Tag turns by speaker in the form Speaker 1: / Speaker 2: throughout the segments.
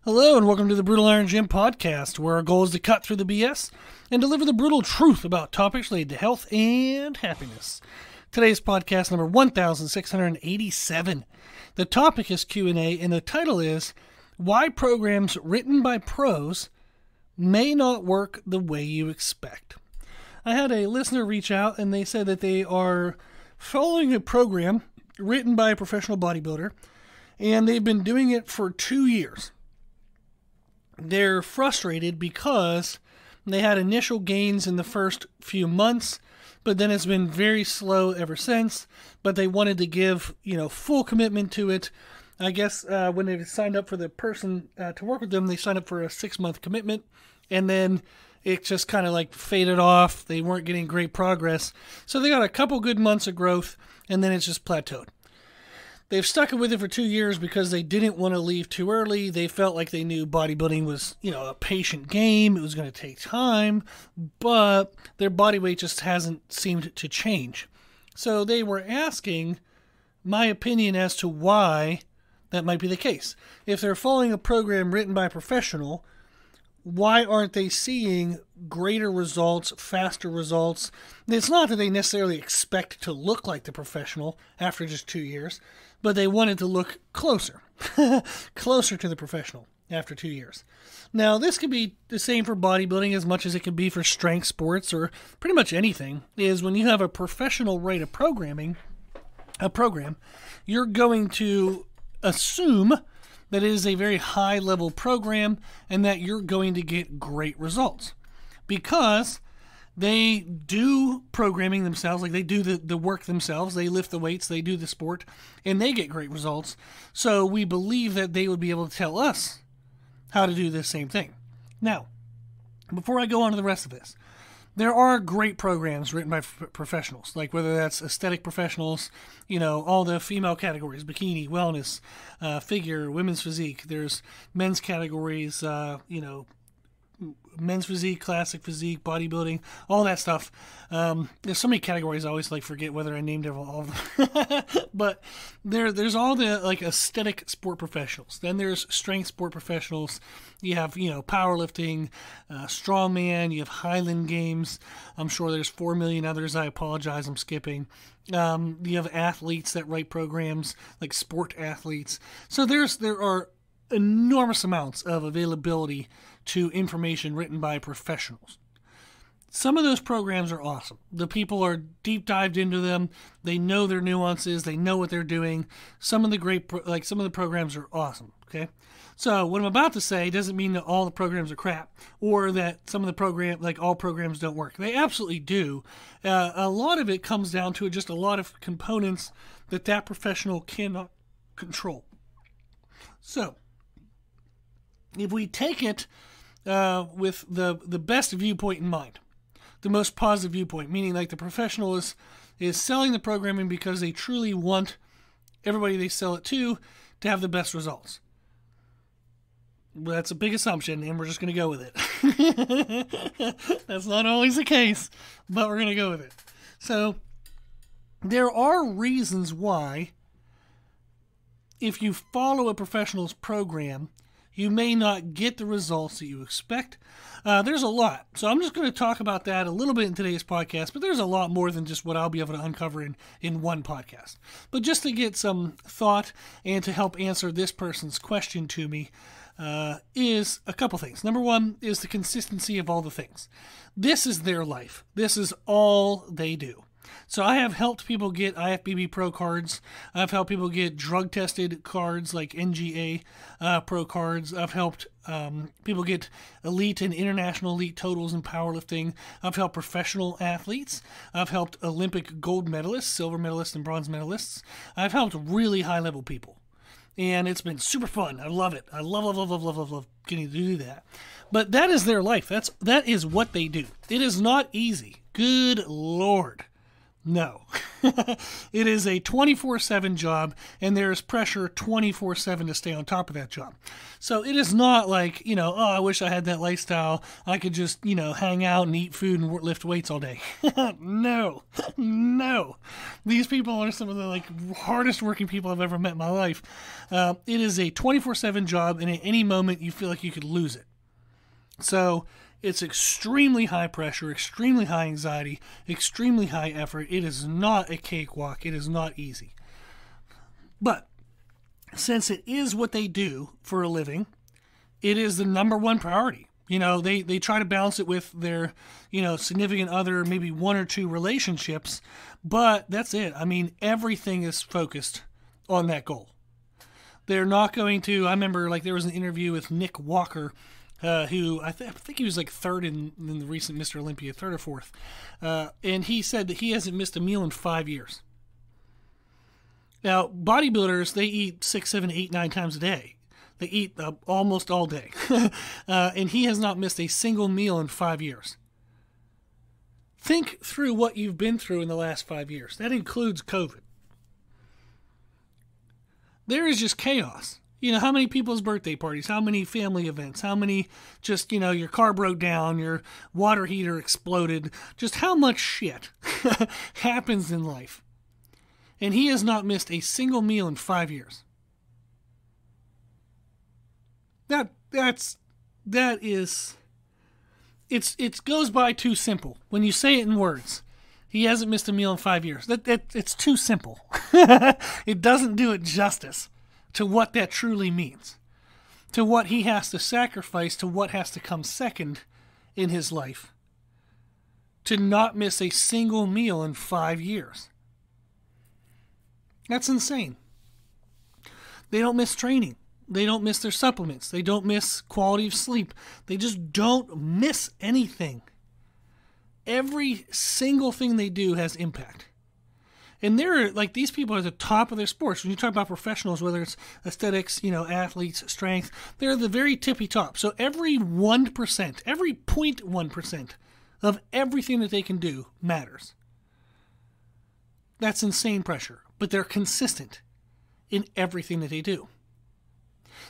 Speaker 1: Hello and welcome to the Brutal Iron Gym podcast, where our goal is to cut through the BS and deliver the brutal truth about topics related to health and happiness. Today's podcast number 1687. The topic is Q&A and the title is Why Programs Written by Pros May Not Work the Way You Expect. I had a listener reach out and they said that they are following a program written by a professional bodybuilder and they've been doing it for 2 years. They're frustrated because they had initial gains in the first few months, but then it's been very slow ever since. But they wanted to give, full commitment to it. I guess when they signed up for the person to work with them, they signed up for a 6-month commitment, and then it just kind of like faded off. They weren't getting great progress. So they got a couple good months of growth, and then it's just plateaued. They've stuck with it for 2 years because they didn't want to leave too early. They felt like they knew bodybuilding was, a patient game. It was going to take time, but their body weight just hasn't seemed to change. So they were asking my opinion as to why that might be the case. If they're following a program written by a professional, why aren't they seeing greater results, faster results? It's not that they necessarily expect to look like the professional after just 2 years, but they wanted to look closer, closer to the professional after 2 years. Now, this could be the same for bodybuilding as much as it could be for strength sports or pretty much anything, is when you have a professional write a program, you're going to assume that it is a very high-level program and that you're going to get great results because they do programming themselves, like they do the work themselves, they lift the weights, they do the sport, and they get great results. So we believe that they would be able to tell us how to do this same thing. Now, before I go on to the rest of this, there are great programs written by professionals, like whether that's aesthetic professionals, all the female categories, bikini, wellness, figure, women's physique. There's men's categories, men's physique, classic physique, bodybuilding, all that stuff. There's so many categories, I always forget whether I named all of them. But there's all the aesthetic sport professionals. Then there's strength sport professionals. You have, powerlifting, strongman, you have Highland Games. I'm sure there's 4 million others. I apologize, I'm skipping. You have athletes that write programs, like sport athletes. So there are enormous amounts of availability to information written by professionals. Some of those programs are awesome. The people are deep dived into them. They know their nuances. They know what they're doing. Some of the programs are awesome. Okay. So what I'm about to say doesn't mean that all the programs are crap or that some of the all programs don't work. They absolutely do. A lot of it comes down to just a lot of components that professional cannot control. So if we take it with the best viewpoint in mind, the most positive viewpoint, meaning the professional is selling the programming because they truly want everybody they sell it to have the best results. Well, that's a big assumption, and we're just going to go with it. That's not always the case, but we're going to go with it. So there are reasons why, if you follow a professional's program, you may not get the results that you expect. There's a lot. So I'm just going to talk about that a little bit in today's podcast, but there's a lot more than just what I'll be able to uncover in one podcast. But just to get some thought and to help answer this person's question to me is a couple things. Number one is the consistency of all the things. This is their life. This is all they do. So I have helped people get IFBB Pro cards. I've helped people get drug-tested cards like NGA Pro cards. I've helped people get elite and international elite totals in powerlifting. I've helped professional athletes. I've helped Olympic gold medalists, silver medalists, and bronze medalists. I've helped really high-level people. And it's been super fun. I love it. I love getting to do that. But that is their life. That is what they do. It is not easy. Good Lord. No. It is a 24/7 job, and there is pressure 24/7 to stay on top of that job. So it is not like, oh, I wish I had that lifestyle. I could just, hang out and eat food and lift weights all day. No. No. These people are some of the hardest working people I've ever met in my life. It is a 24/7 job, and at any moment you feel like you could lose it. So it's extremely high pressure, extremely high anxiety, extremely high effort. It is not a cakewalk. It is not easy. But since it is what they do for a living, it is the number one priority. They try to balance it with their, significant other, maybe one or two relationships, but that's it. I mean, everything is focused on that goal. They're not going to, I remember there was an interview with Nick Walker, who I think he was third in the recent Mr. Olympia, third or fourth. And he said that he hasn't missed a meal in 5 years. Now, bodybuilders, they eat 6, 7, 8, 9 times a day. They eat almost all day. And he has not missed a single meal in 5 years. Think through what you've been through in the last 5 years. That includes COVID. There is just chaos. How many people's birthday parties, how many family events, how many just, your car broke down, your water heater exploded, just how much shit happens in life. And he has not missed a single meal in 5 years. That is, it goes by too simple. When you say it in words, he hasn't missed a meal in 5 years. It's too simple. It doesn't do it justice to what that truly means, to what he has to sacrifice, to what has to come second in his life, to not miss a single meal in 5 years. That's insane. They don't miss training. They don't miss their supplements. They don't miss quality of sleep. They just don't miss anything. Every single thing they do has impact. And they're these people are at the top of their sports. When you talk about professionals, whether it's aesthetics, athletes, strength, they're the very tippy top. So every 1%, every 0.1% of everything that they can do matters. That's insane pressure, but they're consistent in everything that they do.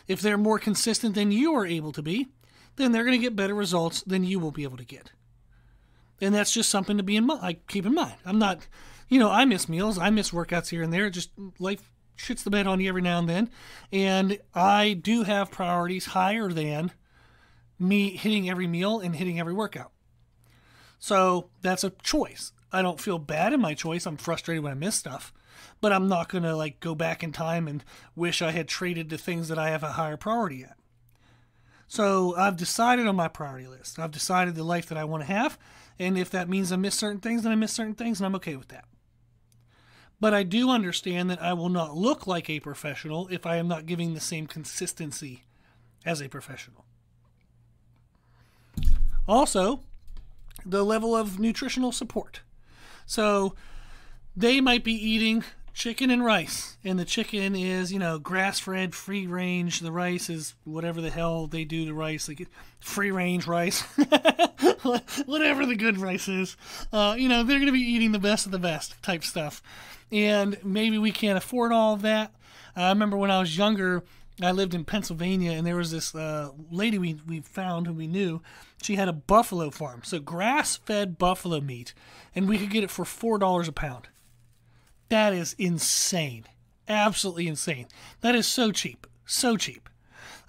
Speaker 1: If they're more consistent than you are able to be, then they're going to get better results than you will be able to get. And that's just something to keep in mind. I'm not, I miss meals. I miss workouts here and there. Just life shits the bed on you every now and then. And I do have priorities higher than me hitting every meal and hitting every workout. So that's a choice. I don't feel bad in my choice. I'm frustrated when I miss stuff. But I'm not going to go back in time and wish I had traded the things that I have a higher priority at. So I've decided on my priority list. I've decided the life that I want to have. And if that means I miss certain things, then I miss certain things, and I'm okay with that. But I do understand that I will not look like a professional if I am not giving the same consistency as a professional. Also, the level of nutritional support. So they might be eating chicken and rice, and the chicken is, grass-fed, free-range. The rice is whatever the hell they do to rice, free-range rice, whatever the good rice is. They're going to be eating the best of the best type stuff, and maybe we can't afford all of that. I remember when I was younger, I lived in Pennsylvania, and there was this lady we found who we knew. She had a buffalo farm, so grass-fed buffalo meat, and we could get it for $4 a pound. That is insane. Absolutely insane. That is so cheap. So cheap.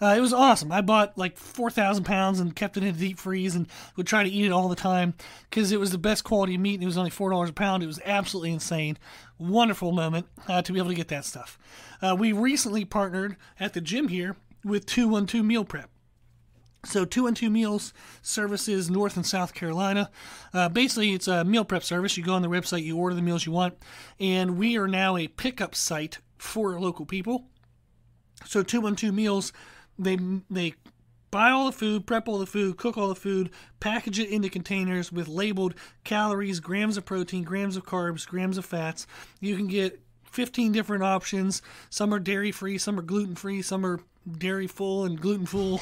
Speaker 1: It was awesome. I bought 4,000 pounds and kept it in a deep freeze and would try to eat it all the time because it was the best quality meat and it was only $4 a pound. It was absolutely insane. Wonderful moment to be able to get that stuff. We recently partnered at the gym here with 212 Meal Prep. So 212 Meals services North and South Carolina. Basically, it's a meal prep service. You go on the website, you order the meals you want, and we are now a pickup site for local people. So 212 Meals, they buy all the food, prep all the food, cook all the food, package it into containers with labeled calories, grams of protein, grams of carbs, grams of fats. You can get 15 different options. Some are dairy-free, some are gluten-free, some are dairy full and gluten full.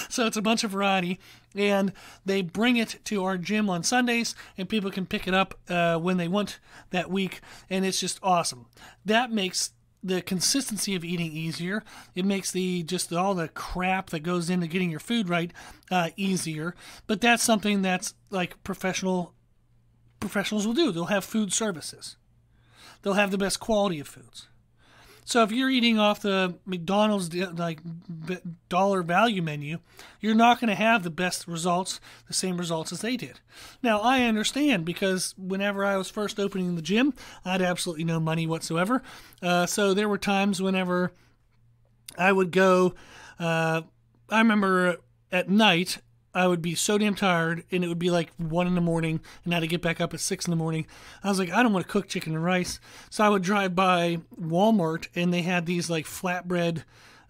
Speaker 1: So it's a bunch of variety. And they bring it to our gym on Sundays, and people can pick it up when they want that week. And it's just awesome. That makes the consistency of eating easier. It makes all the crap that goes into getting your food right easier. But that's something that's like professionals will do. They'll have food services. They'll have the best quality of foods. So if you're eating off the McDonald's dollar value menu, you're not going to have the best results, the same results as they did. Now, I understand, because whenever I was first opening the gym, I had absolutely no money whatsoever. So there were times whenever I would go, I remember at night, I would be so damn tired, and it would be like 1 in the morning, and I had to get back up at 6 in the morning. I was like, I don't want to cook chicken and rice. So I would drive by Walmart, and they had these like flatbread,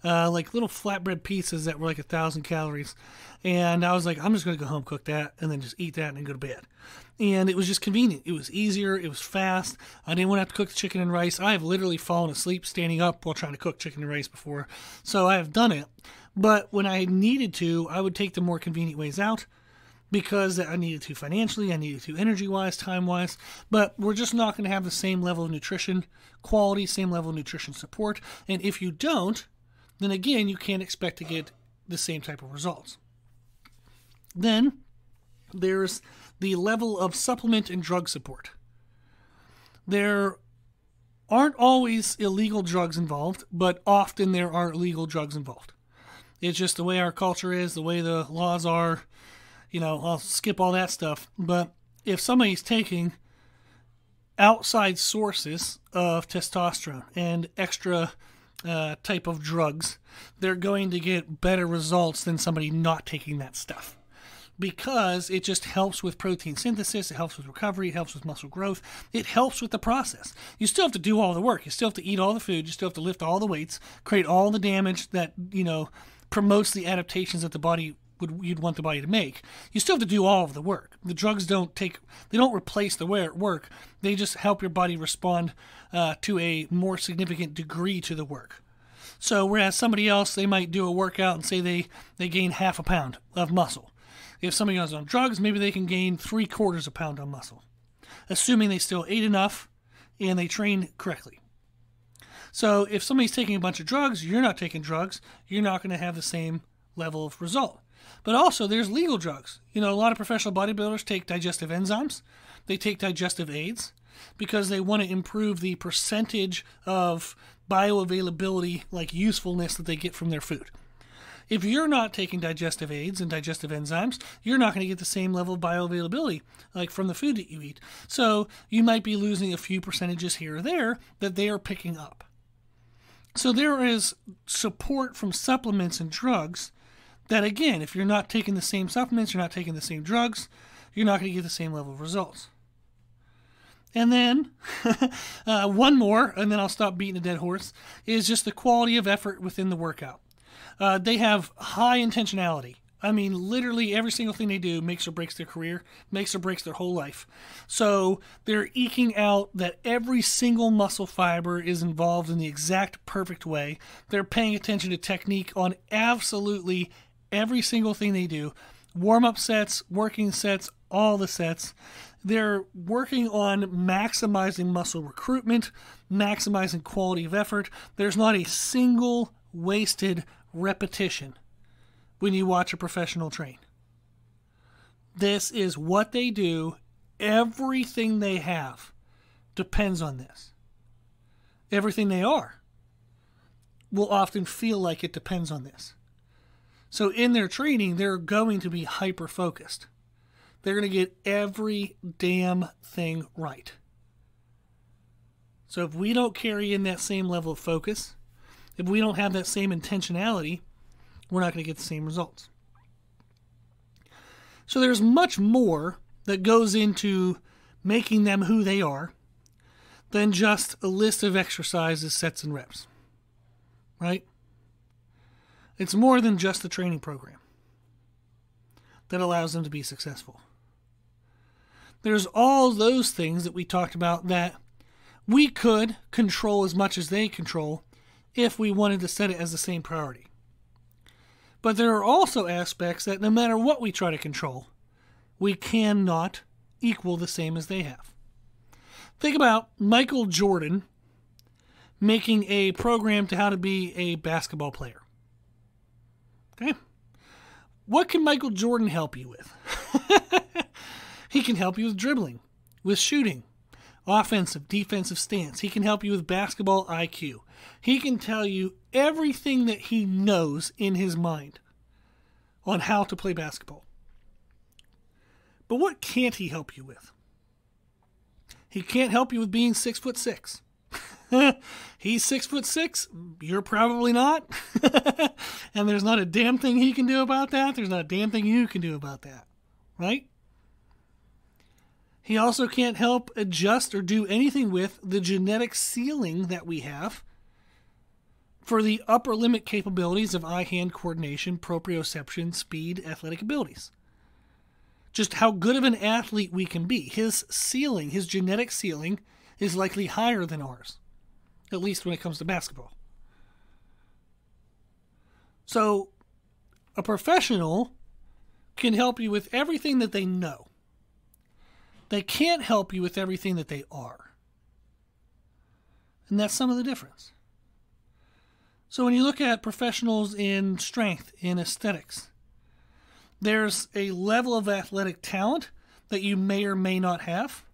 Speaker 1: like little flatbread pizzas that were like 1,000 calories. And I was like, I'm just going to go home, cook that, and then just eat that and then go to bed. And it was just convenient. It was easier. It was fast. I didn't want to have to cook the chicken and rice. I have literally fallen asleep standing up while trying to cook chicken and rice before. So I have done it. But when I needed to, I would take the more convenient ways out, because I needed to financially, I needed to energy-wise, time-wise. But we're just not going to have the same level of nutrition quality, same level of nutrition support. And if you don't, then again, you can't expect to get the same type of results. Then there's the level of supplement and drug support. There aren't always illegal drugs involved, but often there are illegal drugs involved. It's just the way our culture is, the way the laws are. I'll skip all that stuff. But if somebody's taking outside sources of testosterone and extra type of drugs, they're going to get better results than somebody not taking that stuff. Because it just helps with protein synthesis, it helps with recovery, it helps with muscle growth, it helps with the process. You still have to do all the work. You still have to eat all the food. You still have to lift all the weights, create all the damage that, promotes the adaptations that the body you'd want the body to make. You still have to do all of the work. The drugs don't replace the work. They just help your body respond to a more significant degree to the work. So whereas somebody else, they might do a workout and say they gain half a pound of muscle. If somebody else is on drugs, maybe they can gain 3/4 pound of muscle, assuming they still ate enough and they train correctly. So if somebody's taking a bunch of drugs, you're not taking drugs, you're not going to have the same level of result. But also there's legal drugs. A lot of professional bodybuilders take digestive enzymes. They take digestive aids because they want to improve the percentage of bioavailability, like usefulness, that they get from their food. If you're not taking digestive aids and digestive enzymes, you're not going to get the same level of bioavailability like from the food that you eat. So you might be losing a few percentages here or there that they are picking up. So there is support from supplements and drugs that, again, if you're not taking the same supplements, you're not taking the same drugs, you're not going to get the same level of results. And then, one more, and then I'll stop beating a dead horse, is just the quality of effort within the workout. They have high intentionality. I mean, literally every single thing they do makes or breaks their career, makes or breaks their whole life. So they're eking out that every single muscle fiber is involved in the exact perfect way. They're paying attention to technique on absolutely every single thing they do. Warm-up sets, working sets, all the sets. They're working on maximizing muscle recruitment, maximizing quality of effort. There's not a single wasted repetition when you watch a professional train. This is what they do. Everything they have depends on this. Everything they are will often feel like it depends on this. So in their training, they're going to be hyper-focused. They're going to get every damn thing right. So if we don't carry in that same level of focus, if we don't have that same intentionality, we're not going to get the same results. So there's much more that goes into making them who they are than just a list of exercises, sets, and reps. Right? It's more than just the training program that allows them to be successful. There's all those things that we talked about that we could control as much as they control if we wanted to set it as the same priority. But there are also aspects that no matter what we try to control, we cannot equal the same as they have. Think about Michael Jordan making a program to how to be a basketball player. Okay? What can Michael Jordan help you with? He can help you with dribbling, with shooting, offensive, defensive stance. He can help you with basketball IQ. He can tell you everything that he knows in his mind on how to play basketball. But what can't he help you with? He can't help you with being 6'6". He's 6'6". You're probably not. And there's not a damn thing he can do about that. There's not a damn thing you can do about that. Right? He also can't help adjust or do anything with the genetic ceiling that we have for the upper limit capabilities of eye-hand coordination, proprioception, speed, athletic abilities. Just how good of an athlete we can be. His ceiling, his genetic ceiling, is likely higher than ours, at least when it comes to basketball. So, a professional can help you with everything that they know. They can't help you with everything that they are. And that's some of the difference. So when you look at professionals in strength, in aesthetics, there's a level of athletic talent that you may or may not have,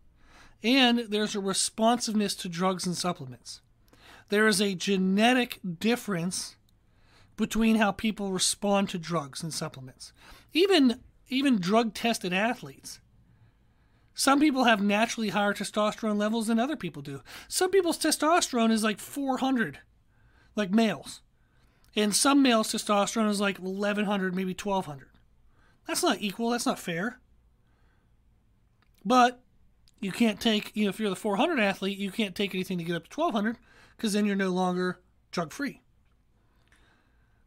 Speaker 1: and there's a responsiveness to drugs and supplements. There is a genetic difference between how people respond to drugs and supplements. Even drug-tested athletes. Some people have naturally higher testosterone levels than other people do. Some people's testosterone is like 400, like males. And some males' testosterone is like 1,100, maybe 1,200. That's not equal. That's not fair. But you can't take, if you're the 400 athlete, you can't take anything to get up to 1,200 because then you're no longer drug-free.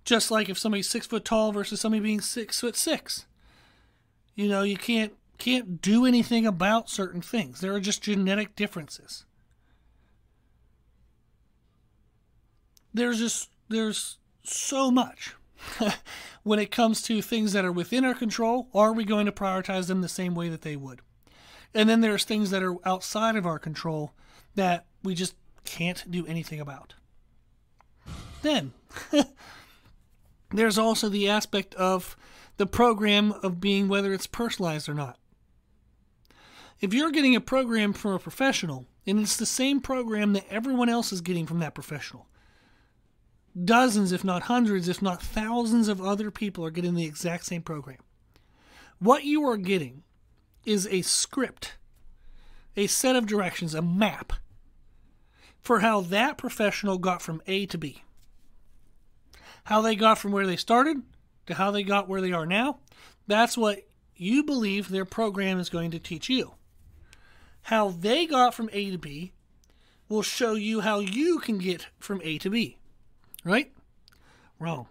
Speaker 1: Just like if somebody's 6 foot tall versus somebody being 6'6". You can't do anything about certain things. There are just genetic differences. There's so much when it comes to things that are within our control. Are we going to prioritize them the same way that they would? And then there's things that are outside of our control that we just can't do anything about. Then there's also the aspect of the program of being whether it's personalized or not. If you're getting a program from a professional, and it's the same program that everyone else is getting from that professional, dozens, if not hundreds, if not thousands of other people are getting the exact same program. What you are getting is a script, a set of directions, a map for how that professional got from A to B. How they got from where they started to how they got where they are now. That's what you believe their program is going to teach you. How they got from A to B will show you how you can get from A to B. Right? Wrong.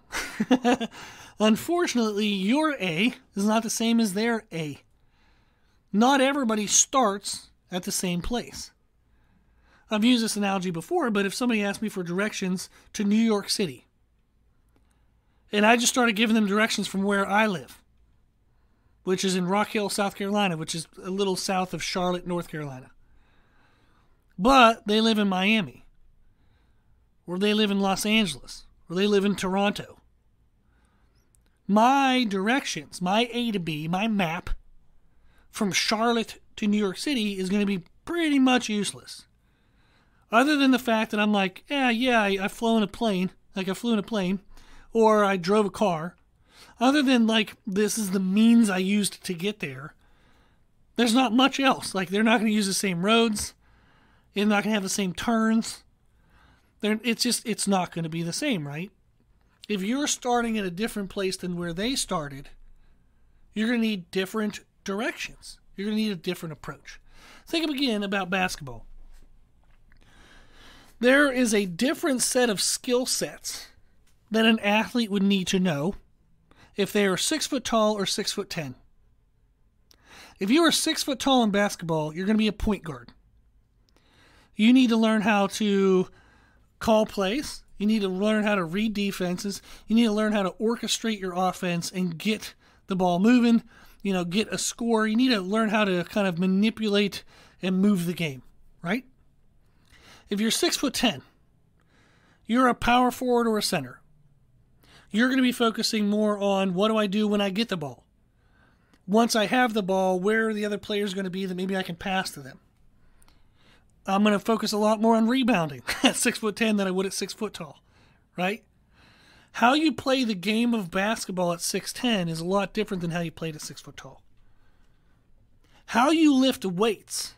Speaker 1: Unfortunately, your A is not the same as their A. Not everybody starts at the same place. I've used this analogy before, but if somebody asked me for directions to New York City, and I just started giving them directions from where I live, which is in Rock Hill, South Carolina, which is a little south of Charlotte, North Carolina. But they live in Miami, or they live in Los Angeles, or they live in Toronto. My directions, my A to B, my map from Charlotte to New York City is going to be pretty much useless. Other than the fact that I'm like, I flew in a plane, or I drove a car. Other than like, this is the means I used to get there, there's not much else. Like, they're not going to use the same roads. They're not going to have the same turns. It's not going to be the same, right? If you're starting at a different place than where they started, you're going to need different directions. You're going to need a different approach. Think again about basketball. There is a different set of skill sets that an athlete would need to know if they are 6 foot tall or 6'10". If you are 6 foot tall in basketball, you're going to be a point guard. You need to learn how to call plays. You need to learn how to read defenses. You need to learn how to orchestrate your offense and get the ball moving, get a score. You need to learn how to kind of manipulate and move the game, right? If you're 6'10", you're a power forward or a center. You're going to be focusing more on what do I do when I get the ball? Once I have the ball, where are the other players going to be that maybe I can pass to them? I'm going to focus a lot more on rebounding at 6'10" than I would at 6 foot tall, right? How you play the game of basketball at 6'10" is a lot different than how you played at 6 foot tall. How you lift weights,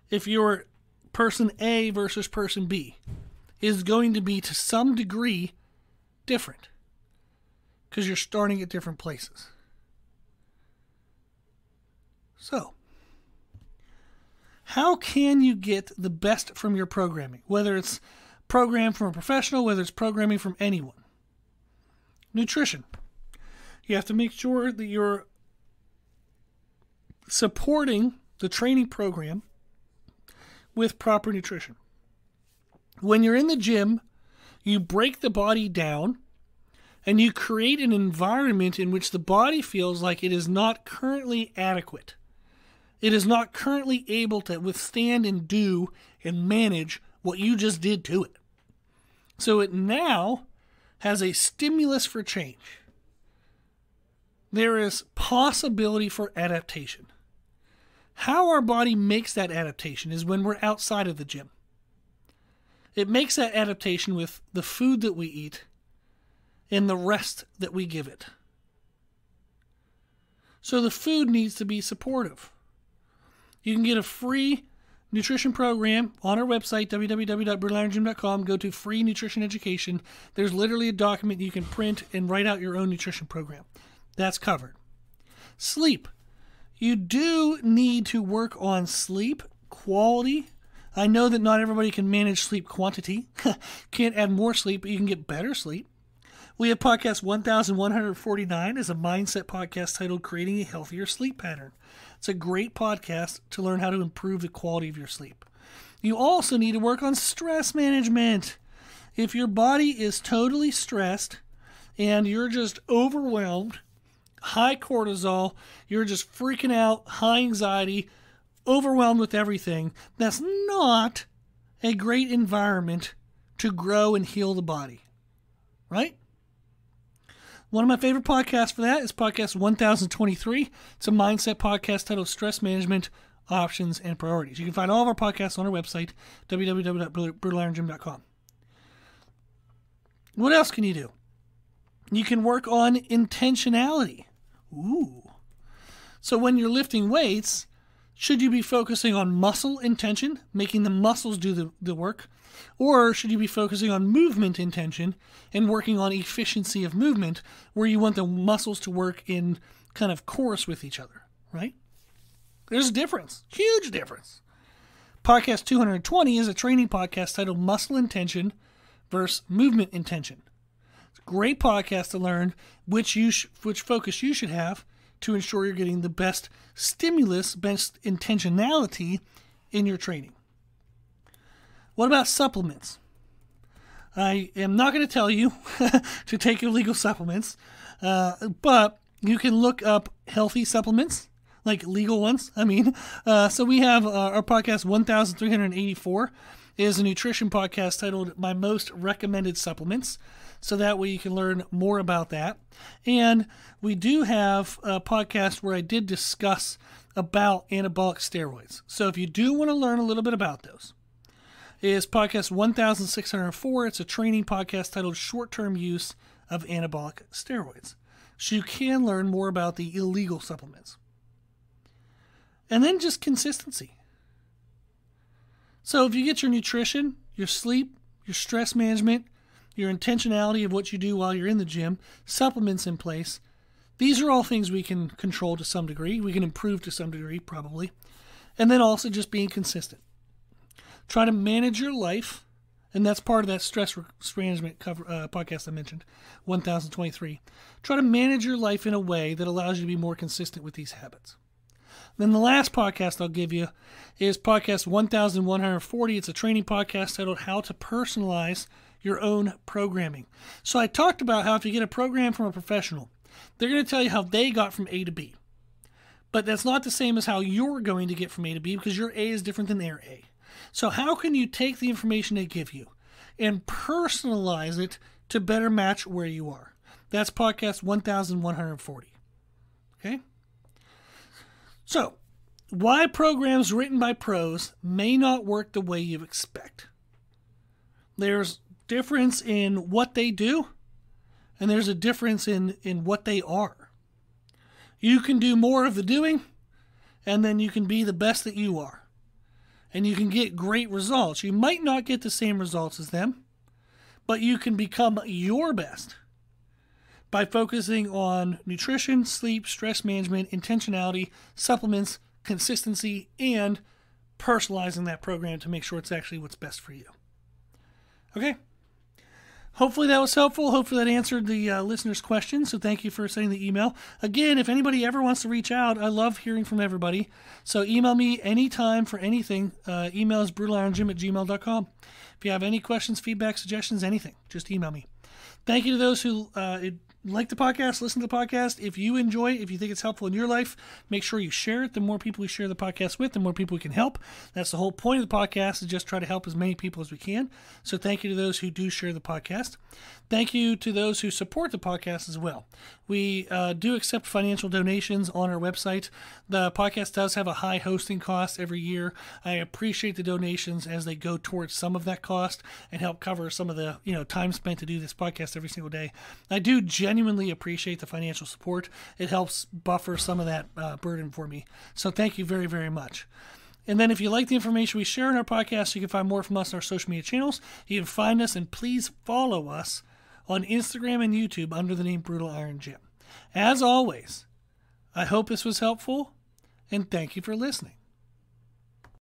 Speaker 1: if you're person A versus person B, is going to be to some degree different because you're starting at different places. So, how can you get the best from your programming? Whether it's program from a professional, whether it's programming from anyone. Nutrition. You have to make sure that you're supporting the training program with proper nutrition. When you're in the gym, you break the body down and you create an environment in which the body feels like it is not currently adequate. It is not currently able to withstand and do and manage what you just did to it. So it now has a stimulus for change. There is possibility for adaptation. How our body makes that adaptation is when we're outside of the gym. It makes that adaptation with the food that we eat and the rest that we give it. So the food needs to be supportive. You can get a free nutrition program on our website, www.brutalirongym.com. Go to free nutrition education. There's literally a document you can print and write out your own nutrition program. That's covered. Sleep. You do need to work on sleep quality. I know that not everybody can manage sleep quantity. Can't add more sleep, but you can get better sleep. We have podcast 1149 is a mindset podcast titled Creating a Healthier Sleep Pattern. It's a great podcast to learn how to improve the quality of your sleep. You also need to work on stress management. If your body is totally stressed and you're just overwhelmed, high cortisol, you're just freaking out, high anxiety, overwhelmed with everything, that's not a great environment to grow and heal the body, right? One of my favorite podcasts for that is podcast 1023. It's a mindset podcast titled Stress Management, Options, and Priorities. You can find all of our podcasts on our website, www.brutalirongym.com. What else can you do? You can work on intentionality. Ooh. So when you're lifting weights, should you be focusing on muscle intention, making the muscles do the work? Or should you be focusing on movement intention and working on efficiency of movement where you want the muscles to work in kind of chorus with each other, right? There's a difference, huge difference. Podcast 220 is a training podcast titled Muscle Intention versus Movement Intention. It's a great podcast to learn which focus you should have to ensure you're getting the best stimulus, best intentionality in your training. What about supplements? I am not going to tell you to take illegal supplements, but you can look up healthy supplements, like legal ones. So we have our podcast 1384 is a nutrition podcast titled My Most Recommended Supplements. So that way you can learn more about that. And we do have a podcast where I did discuss about anabolic steroids. So if you do want to learn a little bit about those, is podcast 1604. It's a training podcast titled Short-Term Use of Anabolic Steroids. So you can learn more about the illegal supplements. And then just consistency. So if you get your nutrition, your sleep, your stress management, your intentionality of what you do while you're in the gym, supplements in place, these are all things we can control to some degree. We can improve to some degree, probably. And then also just being consistent. Try to manage your life, and that's part of that stress management podcast I mentioned, 1023. Try to manage your life in a way that allows you to be more consistent with these habits. Then the last podcast I'll give you is podcast 1140. It's a training podcast titled How to Personalize your own programming. So I talked about how if you get a program from a professional, they're going to tell you how they got from A to B. But that's not the same as how you're going to get from A to B, because your A is different than their A. So how can you take the information they give you and personalize it to better match where you are? That's podcast 1140. Okay? So, why programs written by pros may not work the way you expect. There's difference in what they do, and there's a difference in what they are. You can do more of the doing, and then you can be the best that you are. And you can get great results. You might not get the same results as them, but you can become your best by focusing on nutrition, sleep, stress management, intentionality, supplements, consistency, and personalizing that program to make sure it's actually what's best for you. Okay? Hopefully that was helpful. Hopefully that answered the listener's question. So thank you for sending the email. Again, if anybody ever wants to reach out, I love hearing from everybody. So email me anytime for anything. Email is brutalirongym@gmail.com. If you have any questions, feedback, suggestions, anything, just email me. Thank you to those who like the podcast, listen to the podcast. If you enjoy it, if you think it's helpful in your life, make sure you share it. The more people we share the podcast with, the more people we can help. That's the whole point of the podcast, is just try to help as many people as we can. So thank you to those who do share the podcast. Thank you to those who support the podcast as well. We do accept financial donations on our website. The podcast does have a high hosting cost every year. I appreciate the donations as they go towards some of that cost and help cover some of the time spent to do this podcast every single day. I do genuinely appreciate the financial support. It helps buffer some of that burden for me. So thank you very, very much. And then if you like the information we share in our podcast, you can find more from us on our social media channels. You can find us, and please follow us on Instagram and YouTube under the name Brutal Iron Gym. As always, I hope this was helpful, and thank you for listening.